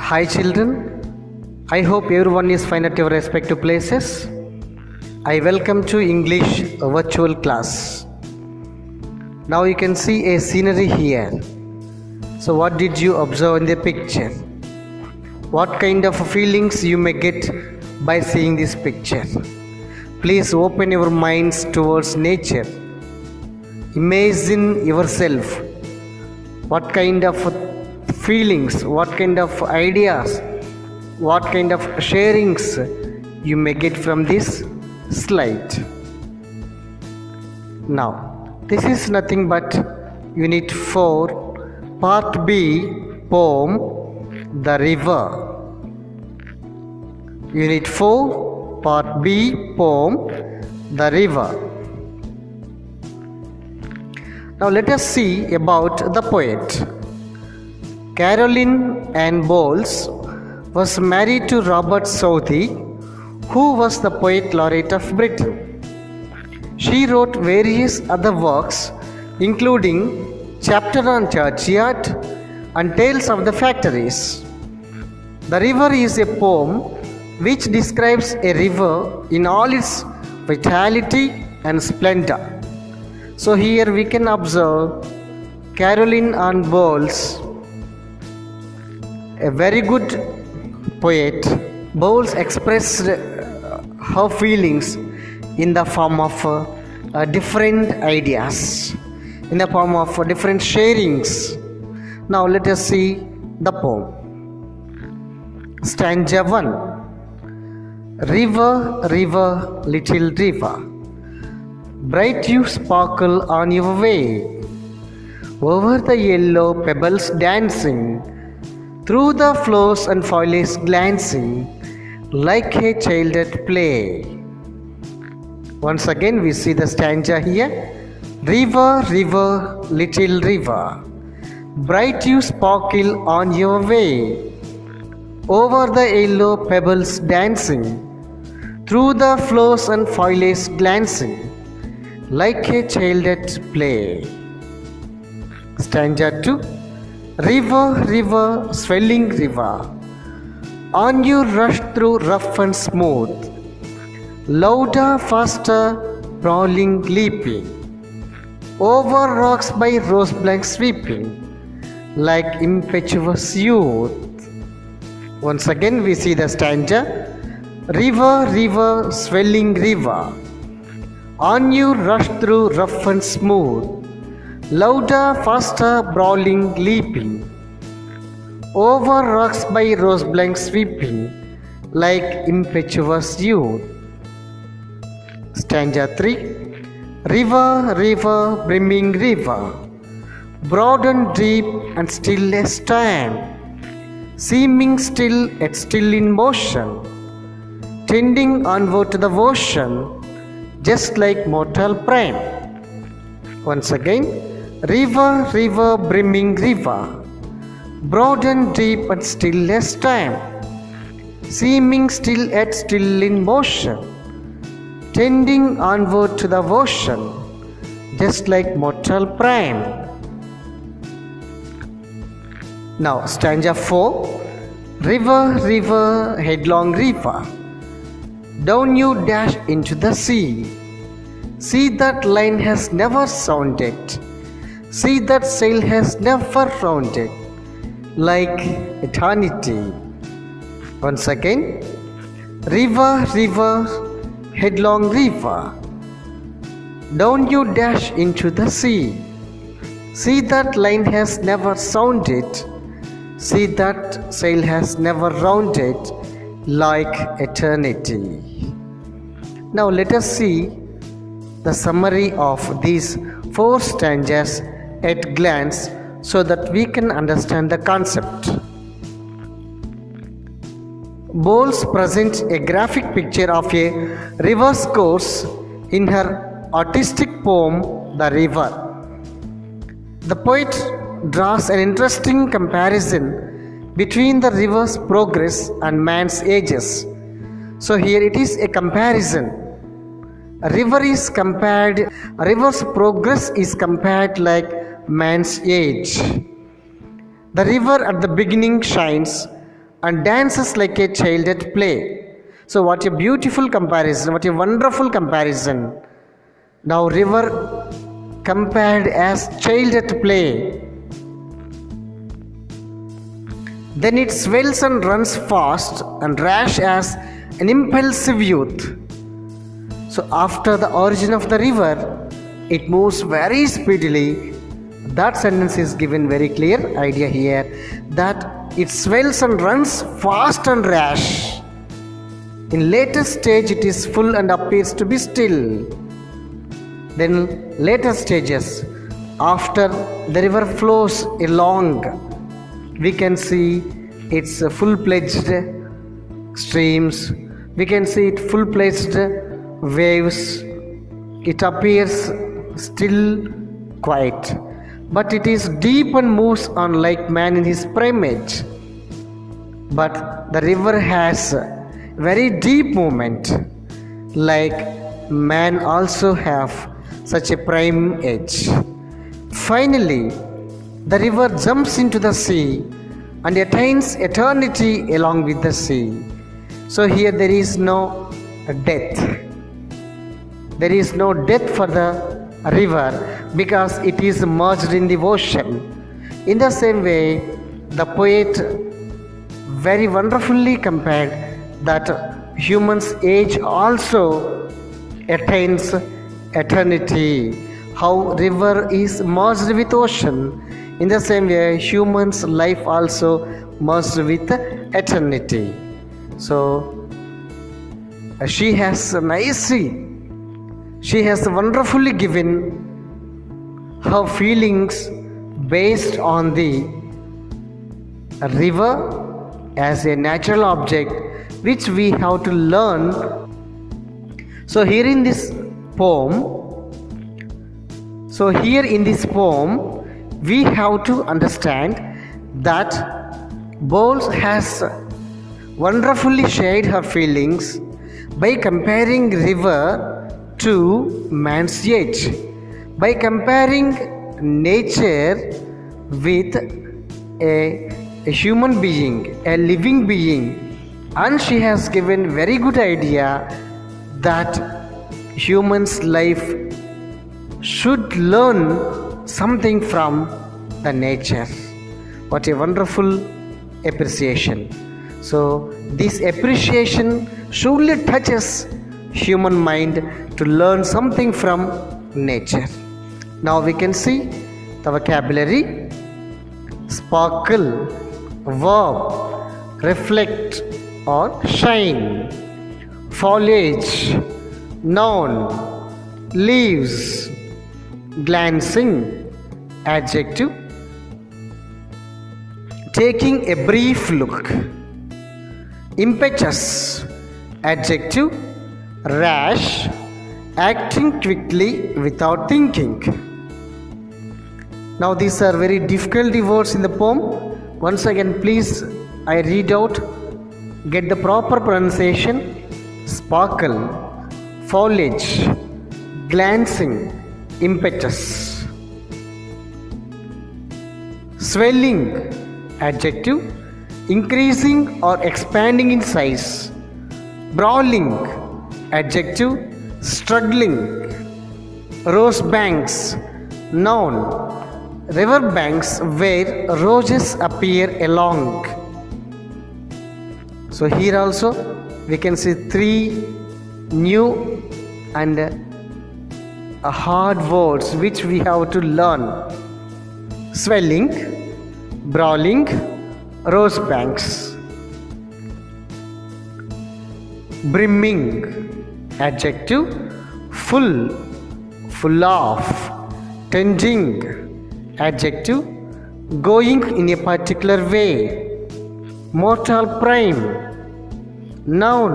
Hi children, I hope everyone is fine at your respective places. I welcome to English virtual class. Now you can see a scenery here. So what did you observe in the picture? What kind of feelings you may get by seeing this picture? Please open your minds towards nature. Imagine yourself. What kind of feelings, what kind of ideas, what kind of sharings you may get from this slide. Now, this is nothing but Unit 4, Part B, Poem, The River. Unit 4, Part B, Poem, The River. Now let us see about the poet. Caroline Ann Bowles was married to Robert Southey, who was the poet laureate of Britain. She wrote various other works, including Chapter on Churchyard and Tales of the Factories. The River is a poem which describes a river in all its vitality and splendor. So here we can observe Caroline Ann Bowles, a very good poet. Bowles expressed her feelings in the form of different ideas, in the form of different sharings. Now let us see the poem. Stanza 1. River, river, little river, bright you sparkle on your way, over the yellow pebbles dancing, through the flows and foliage glancing, like a child at play. Once again we see the stanza here. River, river, little river, bright you sparkle on your way, over the yellow pebbles dancing, through the flows and foliage glancing, like a child at play. Stanza 2. River, river, swelling river, on you rush through rough and smooth, louder, faster, brawling, leaping, over rocks by rose blank sweeping, like impetuous youth. Once again we see the stanza. River, river, swelling river, on you rush through rough and smooth, louder, faster, brawling, leaping, over rocks by rose blank sweeping, like impetuous youth. Stanza 3. River, river, brimming river, broad and deep and still as time, seeming still yet still in motion, tending onward to the ocean, just like mortal prime. Once again. River, river, brimming river, broad and deep and still as time, seeming still yet still in motion, tending onward to the ocean, just like mortal prime. Now stanza 4. River, river, headlong river, down you dash into the sea, see that line has never sounded, see that sail has never rounded, like eternity. Once again. River, river, headlong river, down you dash into the sea, see that line has never sounded, see that sail has never rounded, like eternity. Now let us see the summary of these 4 stanzas at glance so that we can understand the concept. Bowles presents a graphic picture of a river's course in her artistic poem, The River. The poet draws an interesting comparison between the river's progress and man's ages. So here it is a comparison. A river's progress is compared like man's age. The river at the beginning shines, and dances like a child at play. So what a beautiful comparison, what a wonderful comparison. Now river compared as child at play. Then it swells and runs fast and rash as an impulsive youth. So after the origin of the river, it moves very speedily. That sentence is given very clear idea here that it swells and runs fast and rash. In later stage it is full and appears to be still. Then later stages, after the river flows along, we can see its full-fledged streams, we can see it full-fledged waves. It appears still quiet, but it is deep and moves on like man in his prime age. But the river has very deep movement, like man also have such a prime age. Finally, the river jumps into the sea and attains eternity along with the sea. So here there is no death. There is no death for the river because it is merged in the ocean. In the same way, the poet very wonderfully compared that human's age also attains eternity. How river is merged with ocean, in the same way human's life also merged with eternity. So she has wonderfully given her feelings based on the river as a natural object which we have to learn. So here in this poem, we have to understand that Bowles has wonderfully shared her feelings by comparing river to man's age, by comparing nature with a human being, a living being, and she has given very good idea that human's life should learn something from the nature. What a wonderful appreciation. So this appreciation surely touches human mind to learn something from nature. Now we can see the vocabulary: sparkle, verb, reflect or shine, foliage, noun, leaves, glancing, adjective, taking a brief look, impetuous, adjective, rash, acting quickly without thinking. Now these are very difficult words in the poem. Once again, please, I read out, get the proper pronunciation: sparkle, foliage, glancing, impetus. Swelling, adjective, increasing or expanding in size. Brawling, adjective, struggling. Rose banks, noun, river banks where roses appear along. So here also we can see three new and hard words which we have to learn: swelling, brawling, rose banks. Brimming, adjective, full, full of. Tending, adjective, going in a particular way. Mortal prime, noun,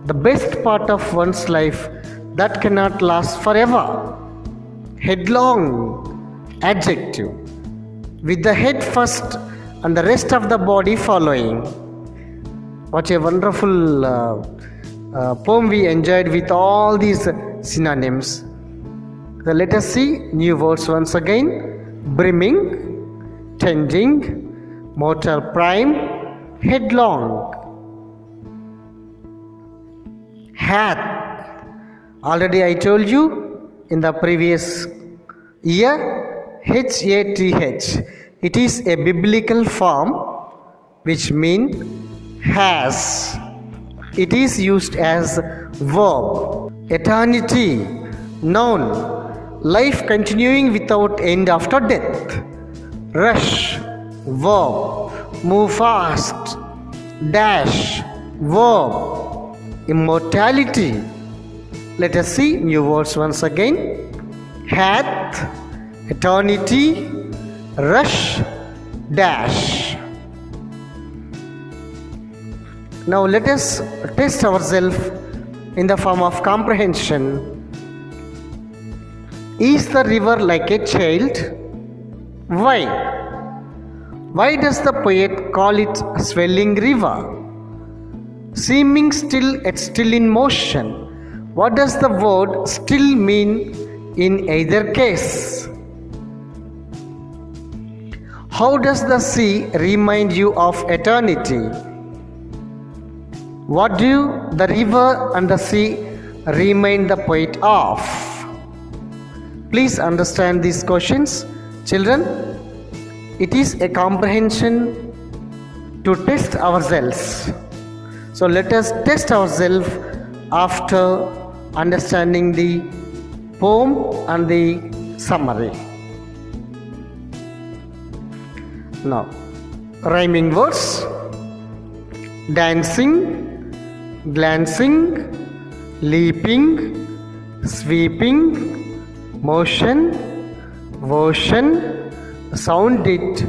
the best part of one's life that cannot last forever. Headlong, adjective, with the head first and the rest of the body following. What a wonderful poem we enjoyed with all these synonyms. So let us see new words once again: brimming, tending, mortal prime, headlong. Hath, already I told you in the previous year, H-A-T-H. It is a biblical form which means has. It is used as verb. Eternity, noun, life continuing without end after death. Rush, verb, move fast. Dash, verb, immortality. Let us see new words once again. Hath, eternity, rush, dash. Now let us test ourselves in the form of comprehension. Is the river like a child? Why? Why does the poet call it swelling river? Seeming still yet still in motion. What does the word still mean in either case? How does the sea remind you of eternity? What do the river and the sea remind the poet of? Please understand these questions, children. It is a comprehension to test ourselves. So let us test ourselves after understanding the poem and the summary. Now, rhyming words: dancing, glancing, leaping, sweeping, motion, motion, sound it,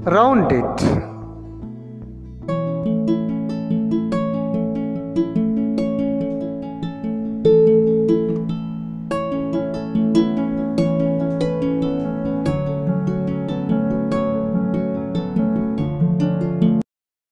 round it.